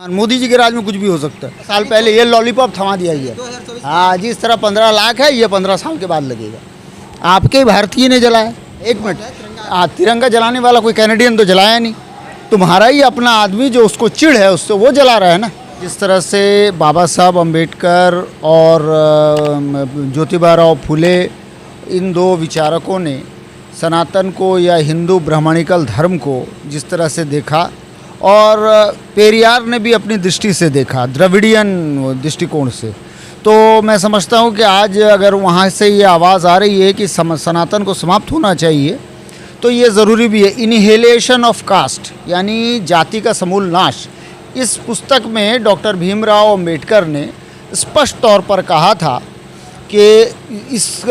मोदी जी के राज में कुछ भी हो सकता है। साल पहले ये लॉलीपॉप थमा दिया गया। हाँ, जिस तरह 15 लाख है, ये 15 साल के बाद लगेगा। आपके भारतीय ने जलाया। एक मिनट, तिरंगा जलाने वाला कोई कैनेडियन तो जलाया नहीं। तुम्हारा ही अपना आदमी जो उसको चिढ़ है उससे वो जला रहा है ना। जिस तरह से बाबा साहब अम्बेडकर और ज्योतिबा राव फुले, इन दो विचारकों ने सनातन को या हिंदू ब्राह्मणिकल धर्म को जिस तरह से देखा, और पेरियार ने भी अपनी दृष्टि से देखा, द्रविडियन दृष्टिकोण से, तो मैं समझता हूँ कि आज अगर वहाँ से ये आवाज़ आ रही है कि सनातन को समाप्त होना चाहिए, तो ये ज़रूरी भी है। इनहेलेशन ऑफ कास्ट यानी जाति का समूल नाश। इस पुस्तक में डॉक्टर भीमराव अंबेडकर ने स्पष्ट तौर पर कहा था कि इस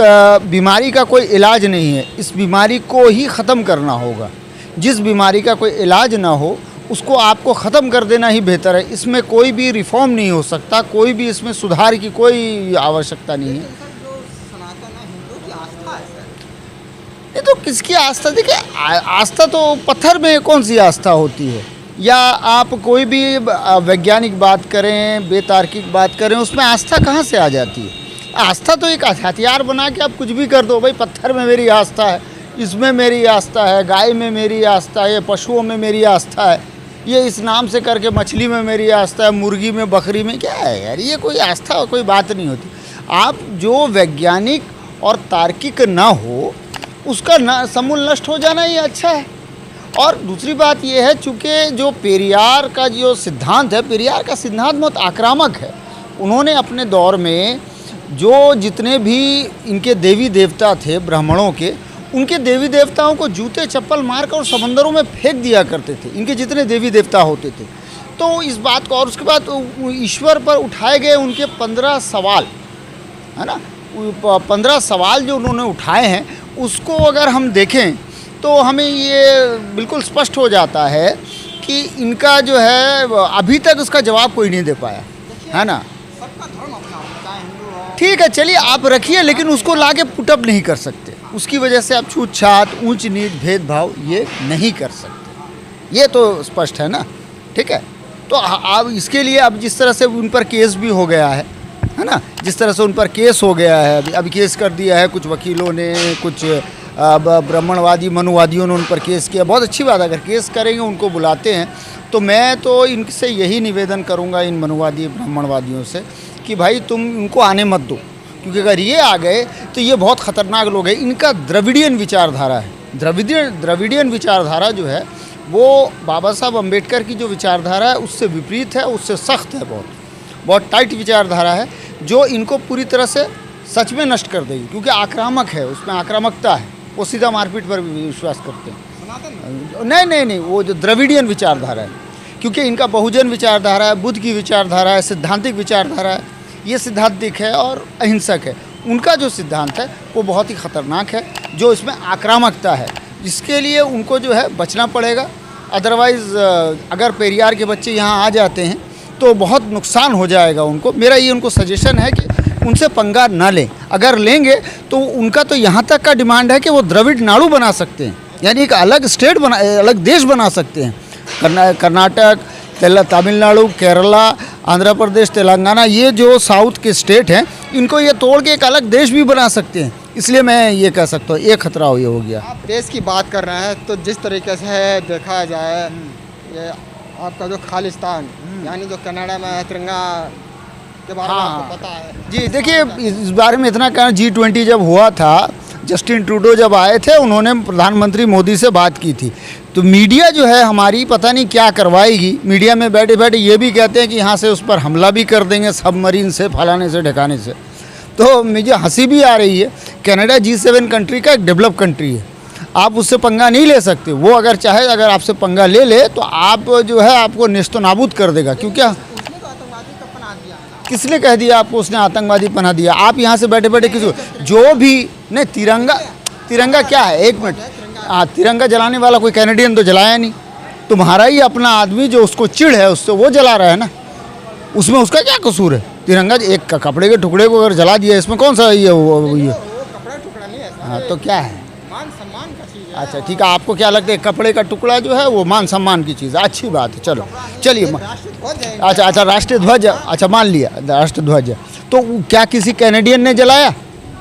बीमारी का कोई इलाज नहीं है, इस बीमारी को ही ख़त्म करना होगा। जिस बीमारी का कोई इलाज ना हो उसको आपको ख़त्म कर देना ही बेहतर है। इसमें कोई भी रिफॉर्म नहीं हो सकता, कोई भी इसमें सुधार की कोई आवश्यकता नहीं है। ये तो किसकी आस्था, देखिए आस्था तो पत्थर में कौन सी आस्था होती है, या आप कोई भी वैज्ञानिक बात करें, बेतार्किक बात करें, उसमें आस्था कहाँ से आ जाती है। आस्था तो एक हथियार बना के आप कुछ भी कर दो। भाई पत्थर में मेरी आस्था है, इसमें मेरी आस्था है, गाय में मेरी आस्था है, पशुओं में मेरी आस्था है, ये इस नाम से करके मछली में मेरी आस्था है, मुर्गी में, बकरी में, क्या है यार, ये कोई आस्था कोई बात नहीं होती। आप जो वैज्ञानिक और तार्किक ना हो उसका समूल नष्ट हो जाना ही अच्छा है। और दूसरी बात ये है, चूँकि जो पेरियार का जो सिद्धांत है, पेरियार का सिद्धांत बहुत आक्रामक है। उन्होंने अपने दौर में जो जितने भी इनके देवी देवता थे ब्राह्मणों के, उनके देवी देवताओं को जूते चप्पल मारकर और समंदरों में फेंक दिया करते थे, इनके जितने देवी देवता होते थे। तो इस बात को, और उसके बाद ईश्वर पर उठाए गए उनके 15 सवाल है ना, 15 सवाल जो उन्होंने उठाए हैं, उसको अगर हम देखें तो हमें ये बिल्कुल स्पष्ट हो जाता है कि इनका जो है अभी तक उसका जवाब कोई नहीं दे पाया है ना। ठीक है, चलिए आप रखिए, लेकिन उसको लाके पुटअप नहीं कर सकते। उसकी वजह से आप छूत छात, ऊंच नीच, भेदभाव ये नहीं कर सकते, ये तो स्पष्ट है ना। ठीक है, तो आप इसके लिए अब जिस तरह से उन पर केस भी हो गया है ना, जिस तरह से उन पर केस हो गया है, अभी केस कर दिया है कुछ वकीलों ने, कुछ ब्राह्मणवादी मनुवादियों ने उन पर केस किया। बहुत अच्छी बात है, अगर केस करेंगे, उनको बुलाते हैं, तो मैं तो इनसे यही निवेदन करूंगा, इन मनुवादी ब्राह्मणवादियों से, कि भाई तुम इनको आने मत दो, क्योंकि अगर ये आ गए तो ये बहुत ख़तरनाक लोग हैं। इनका द्रविडियन विचारधारा है, द्रविडियन विचारधारा जो है वो बाबा साहब अम्बेडकर की जो विचारधारा है उससे विपरीत है, उससे सख्त है, बहुत टाइट विचारधारा है, जो इनको पूरी तरह से सच में नष्ट कर देगी, क्योंकि आक्रामक है, उसमें आक्रामकता है, वो सीधा मारपीट पर भी विश्वास करते हैं। नहीं, वो जो द्रविडियन विचारधारा है, क्योंकि इनका बहुजन विचारधारा है, बुद्ध की विचारधारा है, सिद्धांतिक विचारधारा है, ये सिद्धांतिक है और अहिंसक है। उनका जो सिद्धांत है वो बहुत ही ख़तरनाक है, जो इसमें आक्रामकता है, जिसके लिए उनको जो है बचना पड़ेगा। अदरवाइज़ अगर पेरियार के बच्चे यहाँ आ जाते हैं तो बहुत नुकसान हो जाएगा उनको। मेरा ये उनको सजेशन है कि उनसे पंगा ना लें, अगर लेंगे तो उनका तो यहाँ तक का डिमांड है कि वो द्रविड़ नाडु बना सकते हैं, यानी एक अलग स्टेट अलग देश बना सकते हैं। कर्नाटक, तमिलनाडु, केरला, आंध्र प्रदेश, तेलंगाना, ये जो साउथ के स्टेट हैं, इनको ये तोड़ के एक अलग देश भी बना सकते हैं। इसलिए मैं ये कह सकता हूँ, एक खतरा हो गया। आप देश की बात कर रहे हैं, तो जिस तरीके से देखा जाए, ये आपका जो खालिस्तान यानी जो कनाडा में है, तिरंगा के बारे में आपको पता है? जी देखिए, इस बारे में इतना कहना, G20 जब हुआ था, जस्टिन ट्रूडो जब आए थे, उन्होंने प्रधानमंत्री मोदी से बात की थी, तो मीडिया जो है हमारी पता नहीं क्या करवाएगी। मीडिया में बैठे बैठे ये भी कहते हैं कि यहाँ से उस पर हमला भी कर देंगे सबमरीन से, फलाने से, ढकाने से। तो मुझे हंसी भी आ रही है। कनाडा G7 कंट्री का एक डेवलप कंट्री है, आप उससे पंगा नहीं ले सकते। वो अगर चाहे, अगर आपसे पंगा ले ले तो आप जो है आपको नेस्तो नाबूद कर देगा। क्योंकि किसने कह दिया आपको उसने आतंकवादी पना दिया? आप यहाँ से बैठे बैठे किसी जो भी नहीं, तिरंगा क्या है, एक मिनट, तिरंगा जलाने वाला कोई कैनेडियन तो जलाया नहीं। तुम्हारा ही अपना आदमी जो उसको चिढ़ है उससे वो जला रहा है ना, उसमें उसका क्या कसूर है? तिरंगा एक कपड़े के टुकड़े को अगर जला दिया, इसमें कौन सा ये कपड़ा टुकड़ा नहीं है, हाँ, तो क्या है? मान सम्मान का चीज़ है। अच्छा ठीक है, आपको क्या लगता है कपड़े का टुकड़ा जो है वो मान सम्मान की चीज़ है, अच्छी बात है, चलो चलिए। अच्छा, राष्ट्रीय ध्वज, अच्छा मान लिया राष्ट्र ध्वज, तो क्या किसी कैनेडियन ने जलाया?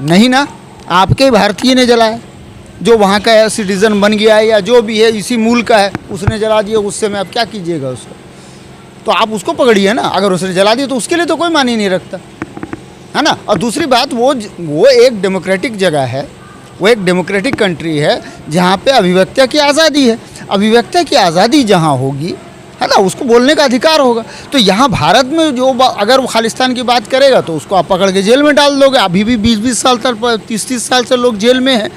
नहीं ना, आपके भारतीय ने जलाया, जो वहाँ का सिटीज़न बन गया है या जो भी है इसी मूल का है, उसने जला दिया, उससे में आप क्या कीजिएगा उसको? तो आप उसको पकड़िए ना, अगर उसने जला दिया तो उसके लिए तो कोई मानी नहीं रखता है ना। और दूसरी बात, वो एक डेमोक्रेटिक जगह है, वो एक डेमोक्रेटिक कंट्री है जहाँ पे अभिव्यक्ति की आज़ादी है। अभिव्यक्ति की आज़ादी जहाँ होगी है ना, उसको बोलने का अधिकार होगा। तो यहाँ भारत में जो अगर वो खालिस्तान की बात करेगा तो उसको आप पकड़ के जेल में डाल दोगे। अभी भी 20-20 साल तक 30-30 साल से लोग जेल में हैं,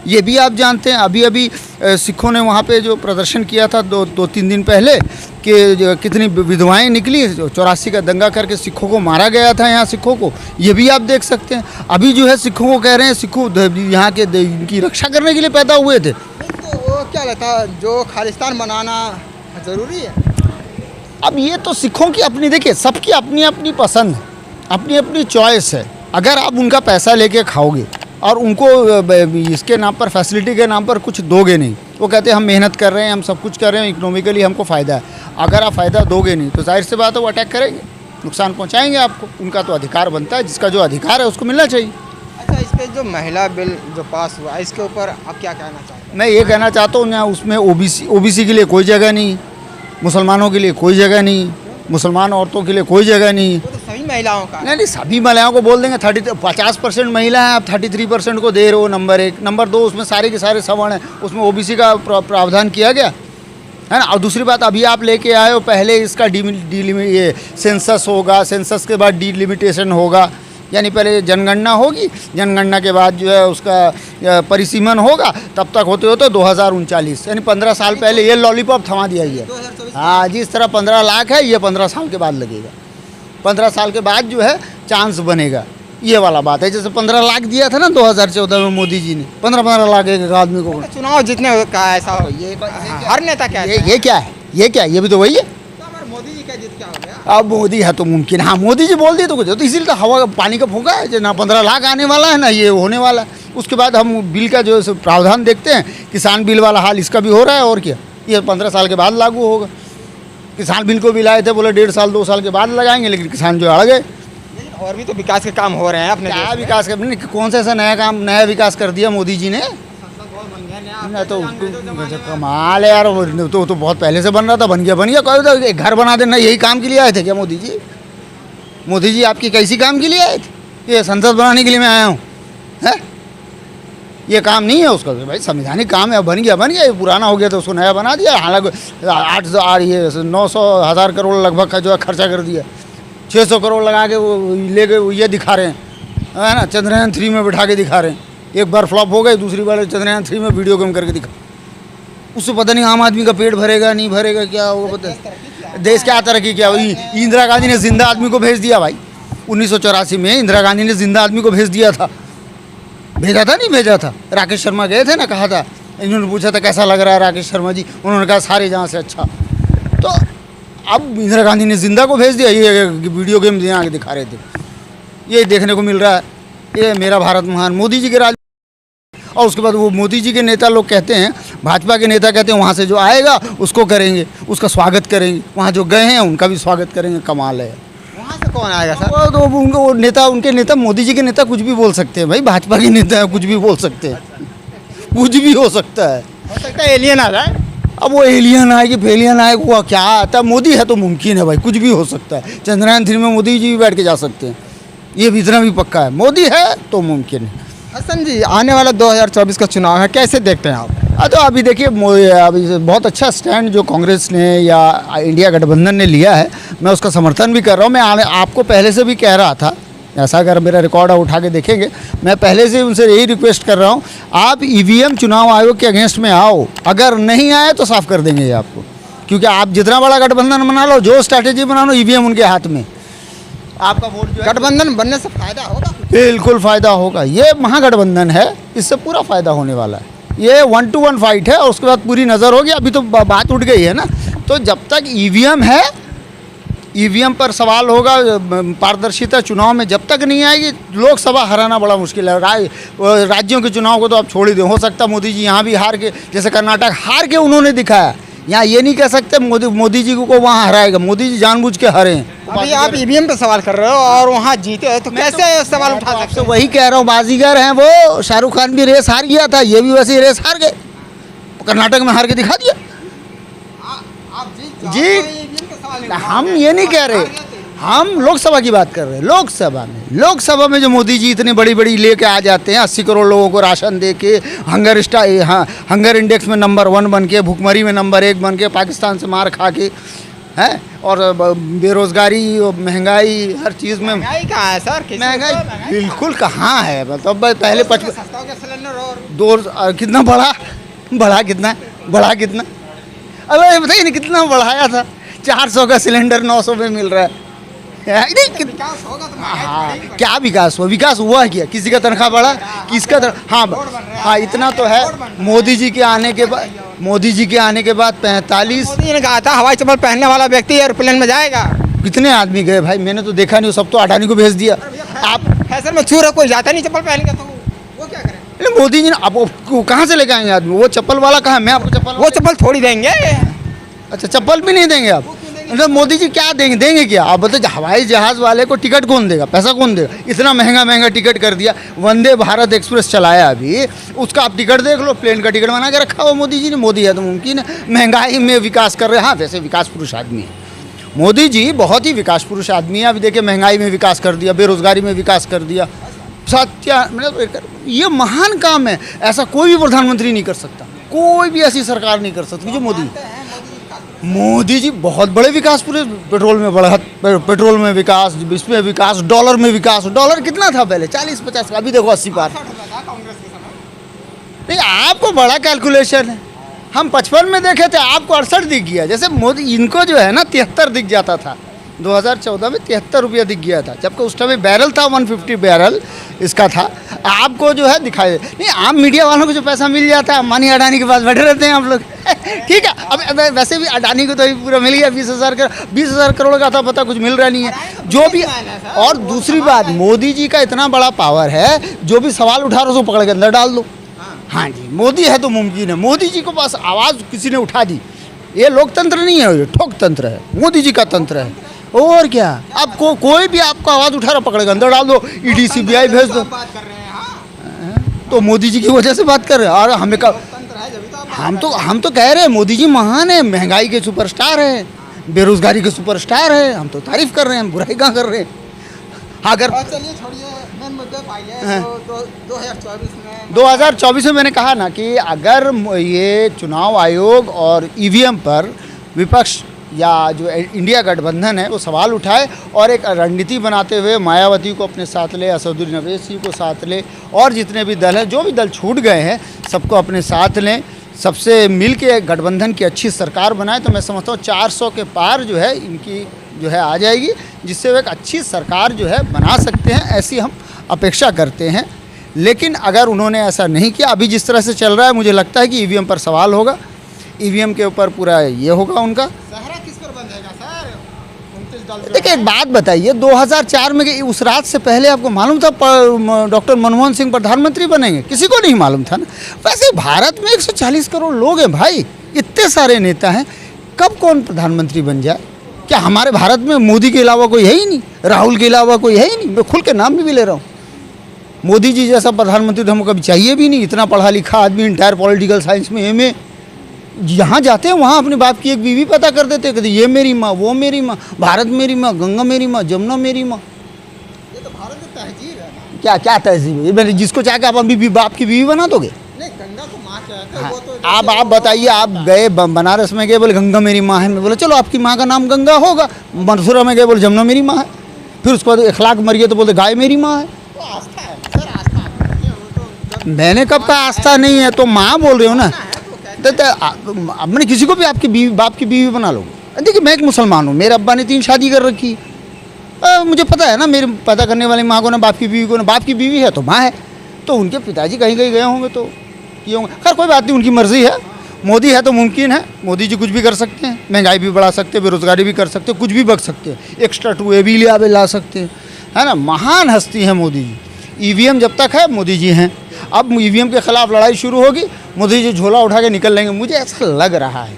ये भी आप जानते हैं। अभी सिखों ने वहाँ पे जो प्रदर्शन किया था 2-3 दिन पहले कि कितनी विधवाएं निकली, 84 का दंगा करके सिखों को मारा गया था यहाँ सिखों को, ये भी आप देख सकते हैं। अभी जो है सिखों को कह रहे हैं सिखों यहाँ के इनकी रक्षा करने के लिए पैदा हुए थे। तो वो क्या लगता है, जो खालिस्तान बनाना ज़रूरी है? अब ये तो सिखों की अपनी, देखिए सबकी अपनी अपनी पसंद, अपनी अपनी चॉइस है। अगर आप उनका पैसा लेके खाओगे और उनको इसके नाम पर, फैसिलिटी के नाम पर कुछ दोगे नहीं, वो कहते हैं हम मेहनत कर रहे हैं, हम सब कुछ कर रहे हैं, इकोनॉमिकली हमको फ़ायदा है। अगर आप फ़ायदा दोगे नहीं तो जाहिर सी बात है वो अटैक करेंगे, नुकसान पहुंचाएंगे आपको। उनका तो अधिकार बनता है, जिसका जो अधिकार है उसको मिलना चाहिए। अच्छा, इस पर जो महिला बिल जो पास हुआ, इसके ऊपर आप क्या कहना चाहते हैं? मैं ये कहना चाहता हूँ ना, उसमें ओबीसी के लिए कोई जगह नहीं, मुसलमानों के लिए कोई जगह नहीं, मुसलमान औरतों के लिए कोई जगह नहीं। वो तो सभी महिलाओं का नहीं, सभी महिलाओं को बोल देंगे। 50% महिला है, आप 33% को दे रहे हो, नंबर 1। नंबर 2, उसमें सारे के सारे सवर्ण हैं, उसमें ओबीसी का प्रावधान किया गया है ना। और दूसरी बात, अभी आप लेके आए हो, पहले इसका ये सेंसस होगा, सेंसस के बाद डिलिमिटेशन होगा, यानी पहले जनगणना होगी, जनगणना के बाद जो है उसका परिसीमन होगा, तब तक होते होते 2039, यानी 15 साल पहले ये लॉलीपॉप थमा दिया गया। हाँ, जिस तरह 15 लाख है, ये 15 साल के बाद लगेगा। 15 साल के बाद जो है चांस बनेगा, ये वाला बात है। जैसे 15 लाख दिया था ना 2014 में मोदी जी ने, 15 लाख एक आदमी को। चुनाव जीतने का ऐसा हो, ये हर नेता क्या है? ये क्या है, ये क्या है, ये भी तो वही है। मोदी जी का जीत क्या हो गया? अब मोदी है तो मुमकिन, हाँ मोदी जी बोल दिए तो कुछ, तो इसीलिए तो हवा पानी का फूंका है, जो ना 15 लाख आने वाला है ना ये होने वाला है। उसके बाद हम बिल का जो प्रावधान देखते हैं, किसान बिल वाला हाल इसका भी हो रहा है। और क्या, ये 15 साल के बाद लागू होगा। किसान बिल को भी लाए थे, बोले 1.5 साल 2 साल के बाद लगाएंगे, लेकिन किसान जो अड़ गए। और भी तो विकास के काम हो रहे हैं अपने क्या विकास कर, कौन सा ऐसा नया विकास कर दिया मोदी जी ने? ना तो कमाल है यार, तो बहुत पहले से बन रहा था, बन गया कोई एक घर बना देना, यही काम के लिए आए थे क्या मोदी जी? मोदी जी आपकी कैसी काम के लिए आए थे? ये संसद बनाने के लिए मैं आया हूँ, है ये काम नहीं है उसका भाई, संवैधानिक काम है। बन गया, ये पुराना हो गया तो उसको नया बना दिया। हालांकि 900,000 करोड़ लगभग का जो है खर्चा कर दिया, 600 करोड़ लगा के वो ले गए, ये दिखा रहे हैं है ना, चंद्रयान 3 में बिठा के दिखा रहे हैं। एक बार फ्लॉप हो गए, दूसरी बार चंद्रयान 3 में वीडियो गेम करके दिखा। उससे पता नहीं आम आदमी का पेट भरेगा नहीं भरेगा, क्या होगा पता। देश क्या तरक्की क्या हुई? इंदिरा गांधी ने जिंदा आदमी को भेज दिया भाई, 1984 में इंदिरा गांधी ने जिंदा आदमी को भेज दिया था। भेजा था नहीं भेजा था? राकेश शर्मा गए थे ना, कहा था, इन्होंने पूछा था कैसा लग रहा है राकेश शर्मा जी, उन्होंने कहा सारे जहाँ से अच्छा। तो अब इंदिरा गांधी ने जिंदा को भेज दिया, ये वीडियो गेम यहाँ आगे दिखा रहे थे। ये देखने को मिल रहा है, ये मेरा भारत महान, मोदी जी के राज। और उसके बाद वो मोदी जी के नेता लोग कहते हैं, भाजपा के नेता कहते हैं वहाँ से जो आएगा उसको करेंगे, उसका स्वागत करेंगे, वहाँ जो गए हैं उनका भी स्वागत करेंगे। कमाल है। वहाँ से कौन आएगा सर? वो नेता, उनके नेता, मोदी जी के नेता कुछ भी बोल सकते हैं भाई, भाजपा के नेता है, कुछ भी बोल सकते हैं, कुछ भी हो सकता है एलियन आ जाए। अब वो एलियन आए कि फेलियन आए, वो क्या आता है? मोदी है तो मुमकिन है भाई, कुछ भी हो सकता है। चंद्रयान 3 में मोदी जी भी बैठ के जा सकते हैं, ये भी इतना भी पक्का है, मोदी है तो मुमकिन है। हसन जी, आने वाला 2024 का चुनाव है, कैसे देखते हैं आप? तो अभी देखिए, अभी बहुत अच्छा स्टैंड जो कांग्रेस ने या इंडिया गठबंधन ने लिया है, मैं उसका समर्थन भी कर रहा हूँ। मैं आपको पहले से भी कह रहा था, ऐसा अगर मेरा रिकॉर्ड उठा के देखेंगे, मैं पहले से उनसे यही रिक्वेस्ट कर रहा हूँ, आप ईवीएम चुनाव आयोग के अगेंस्ट में आओ। अगर नहीं आए तो साफ कर देंगे ये आपको, क्योंकि आप जितना बड़ा गठबंधन बना लो, जो स्ट्रैटेजी बना लो, ईवीएम उनके हाथ में। आपका वोट जो गठबंधन बनने से फायदा होगा? बिल्कुल फ़ायदा होगा। ये महागठबंधन है, इससे पूरा फ़ायदा होने वाला है। ये 1-to-1 फाइट है और उसके बाद पूरी नज़र होगी। अभी तो बात उठ गई है ना, तो जब तक ईवीएम है ईवीएम पर सवाल होगा, पारदर्शिता चुनाव में जब तक नहीं आएगी, लोकसभा हराना बड़ा मुश्किल है। राज्यों के चुनाव को तो आप छोड़ ही दें, हो सकता मोदी जी यहाँ भी हार के, जैसे कर्नाटक हार के उन्होंने दिखाया, यहाँ ये नहीं कह सकते मोदी जी को वहाँ हराएगा। मोदी जी जानबूझ के हारे हैं। अभी आप ईवीएम पे सवाल कर रहे हो और वहाँ जीते हो, तो कैसे सवाल उठा सकते तो हो? वही कह रहा हूँ, बाजीगर हैं वो। शाहरुख खान भी रेस हार गया था, ये भी वैसे रेस हार गए, कर्नाटक में हार के दिखा दिया। आप जी हम ये नहीं कह रहे, हम लोकसभा की बात कर रहे हैं। लोकसभा में जो मोदी जी इतनी बड़ी बड़ी लेके आ जाते हैं, 80 करोड़ लोगों को राशन दे के, हंगर इंडेक्स में नंबर 1 बन के, भुखमरी में नंबर 1 बन के, पाकिस्तान से मार खा के हैं, और बेरोजगारी, महंगाई, हर चीज़ में महंगाई कहाँ है सर? महंगाई बिल्कुल कहाँ है। मतलब पहले 55 सस्ता हो गया सिलेंडर और दो कितना बढ़ा कितना अबे बताइए ना, कितना बढ़ाया था? 400 का सिलेंडर 900 में मिल रहा है। नहीं, विकास होगा तो हाँ, क्या विकास हुआ? विकास हुआ क्या? किसी का तनख्वाह बढ़ा? किसका हाँ, इतना तो है। मोदी जी के आने के बाद 45 मोदी ने कहा था हवाई चप्पल पहनने वाला व्यक्ति एयरप्लेन में जाएगा। कितने आदमी गए भाई? मैंने तो देखा नहीं, सब तो अडानी को भेज दिया। आप फैशन में चूर कोई जाता नहीं चप्पल पहन के, तो वो क्या करें? मोदी जी ने आपको कहाँ से लेके आएंगे आदमी? वो चप्पल वाला कहाँ? मैं आपको वो चप्पल थोड़ी देंगे। अच्छा, चप्पल भी नहीं देंगे आप? मतलब मोदी जी क्या देंगे क्या? आप बताइए, हवाई जहाज़ वाले को टिकट कौन देगा? पैसा कौन देगा? इतना महंगा टिकट कर दिया। वंदे भारत एक्सप्रेस चलाया अभी, उसका आप टिकट देख लो, प्लेन का टिकट बना के रखा हुआ मोदी जी ने। मोदी है तो मुमकिन है। महंगाई में विकास कर रहे हैं। हाँ, वैसे विकास पुरुष आदमी है मोदी जी, बहुत ही विकास पुरुष आदमी है। अभी देखिए, महंगाई में विकास कर दिया, बेरोजगारी में विकास कर दिया। मतलब ये महान काम है। ऐसा कोई भी प्रधानमंत्री नहीं कर सकता, कोई भी ऐसी सरकार नहीं कर सकती जो मोदी जी बहुत बड़े विकास पूरे। पेट्रोल में बढ़त, पेट्रोल में विकास, इसमें विकास, डॉलर में विकास। डॉलर कितना था पहले? 40-50 का, अभी देखो 80 पार। नहीं, आपको बड़ा कैलकुलेशन है। हम 55 में देखे थे, आपको 68 दिख गया। जैसे मोदी, इनको जो है ना 73 दिख जाता था। 2014 में 73 रुपया दिख गया था, जबकि उस टाइम बैरल था 150 बैरल इसका था। आपको जो है दिखाई नहीं, आम मीडिया वालों को जो पैसा मिल जाता है, अंबानी अडानी के पास बैठे रहते हैं आप लोग। ठीक है, अब वैसे भी अडानी को तो अभी पूरा मिल गया 20,000 करोड़ का था, पता कुछ मिल रहा नहीं है जो भी। और दूसरी बात, मोदी जी का इतना बड़ा पावर है, जो भी सवाल उठा रहे हो उसको पकड़ के अंदर डाल दो। हाँ जी, मोदी है तो मुमकिन है। मोदी जी को पास आवाज़ किसी ने उठा दी। ये लोकतंत्र नहीं है, ये ठोक तंत्र है, मोदी जी का तंत्र है। और क्या, आपको कोई भी आपको आवाज़ उठा रहा, पकड़ के अंदर डाल दो, ईडी सीबीआई भेज दो। तो मोदी जी की वजह से बात कर रहे हैं। और हमें हम तो कह रहे हैं मोदी जी महान है, महंगाई के सुपरस्टार है, बेरोजगारी के सुपरस्टार है। हम तो तारीफ कर रहे हैं, हम बुराई कहाँ कर रहे हैं? अगर चलिए छोड़िए, मेन मुद्दे पे आइए। तो 2024 में मैंने कहा ना कि अगर ये चुनाव आयोग और ईवीएम पर विपक्ष या जो इंडिया गठबंधन है वो सवाल उठाए और एक रणनीति बनाते हुए मायावती को अपने साथ ले, असदुद्दीन अवैसी को साथ ले, और जितने भी दल हैं, जो भी दल छूट गए हैं, सबको अपने साथ लें, सबसे मिल के गठबंधन की अच्छी सरकार बनाए, तो मैं समझता हूँ 400 के पार जो है इनकी जो है आ जाएगी, जिससे वो एक अच्छी सरकार जो है बना सकते हैं, ऐसी हम अपेक्षा करते हैं। लेकिन अगर उन्होंने ऐसा नहीं किया, अभी जिस तरह से चल रहा है, मुझे लगता है कि ईवीएम पर सवाल होगा, ईवीएम के ऊपर पूरा ये होगा उनका। सहरा किस पर बंधेगा सर? 29 दल। देखिए, एक बात बताइए, 2004 में उस रात से पहले आपको मालूम था डॉक्टर मनमोहन सिंह प्रधानमंत्री बनेंगे? किसी को नहीं मालूम था ना। वैसे भारत में 140 करोड़ लोग हैं भाई, इतने सारे नेता हैं, कब कौन प्रधानमंत्री बन जाए? क्या हमारे भारत में मोदी के अलावा कोई है ही नहीं? राहुल के अलावा कोई है ही नहीं? मैं खुल के नाम भी ले रहा हूँ। मोदी जी जैसा प्रधानमंत्री तो हमको कभी चाहिए भी नहीं। इतना पढ़ा लिखा आदमी, इंटायर पॉलिटिकल साइंस में एमए, जहाँ जाते हैं वहाँ अपने बाप की एक बीवी पता कर देते, कहते ये मेरी माँ, वो मेरी माँ, भारत मेरी माँ, गंगा मेरी माँ, जमुना मेरी माँ। ये तो भारत की तहजीब है ना। क्या क्या तहजीब है? मैंने जिसको चाहे आप अभी बाप की बीवी बना दोगे? नहीं, गंगा को माँ कहते हैं, वो तो आप बताइए, आप गए बनारस में गए, बोले गंगा मेरी माँ है, मैं बोले चलो आपकी माँ का नाम गंगा होगा। मथुरा में गए, बोले जमुना मेरी माँ है। फिर उसके बाद अखलाक मर गया तो बोलते गाय मेरी माँ है। आस्था है सर, आस्था। मैंने कब कहा आस्था नहीं है? तो माँ बोल रहे हो ना। अपने किसी को भी आपकी बीवी, बाप की बीवी बना लोगे? देखिए, मैं एक मुसलमान हूँ, मेरे अब्बा ने 3 शादी कर रखी है। मुझे पता है ना, मेरे पैदा करने वाली माँ को ना, बाप की बीवी को ना। बाप की बीवी है तो माँ है, तो उनके पिताजी कहीं कहीं गए होंगे तो ये होंगे। खैर कोई बात नहीं, उनकी मर्ज़ी है। मोदी है तो मुमकिन है, मोदी जी कुछ भी कर सकते हैं, महंगाई भी बढ़ा सकते हैं, बेरोजगारी भी कर सकते हैं, कुछ भी बच सकते हैं, एक्स्ट्रा 2A भी ला सकते हैं, है ना। महान हस्ती है मोदी जी। ईवीएम जब तक है मोदी जी हैं, अब ईवीएम के खिलाफ लड़ाई शुरू होगी, मोदी जी झोला उठा के निकल लेंगे, मुझे ऐसा लग रहा है।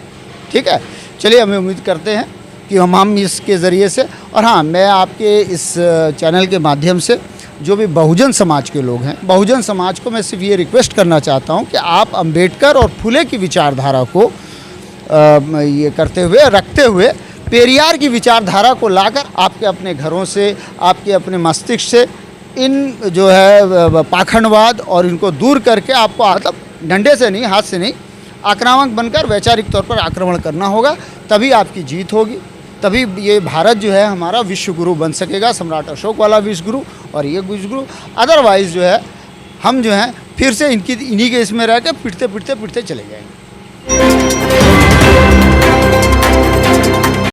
ठीक है, चलिए हमें उम्मीद करते हैं कि हम इसके ज़रिए से, और हाँ, मैं आपके इस चैनल के माध्यम से जो भी बहुजन समाज के लोग हैं, बहुजन समाज को मैं सिर्फ ये रिक्वेस्ट करना चाहता हूँ कि आप अंबेडकर और फुले की विचारधारा को ये करते हुए, रखते हुए, पेरियार की विचारधारा को लाकर आपके अपने घरों से, आपके अपने मस्तिष्क से इन जो है पाखंडवाद और इनको दूर करके आपको मतलब डंडे से नहीं, हाथ से नहीं, आक्रामक बनकर वैचारिक तौर पर आक्रमण करना होगा, तभी आपकी जीत होगी, तभी ये भारत जो है हमारा विश्व गुरु बन सकेगा, सम्राट अशोक वाला विश्व गुरु और ये विश्व गुरु। अदरवाइज़ जो है हम जो है फिर से इन्हीं के इसमें रह के पिटते चले जाएंगे।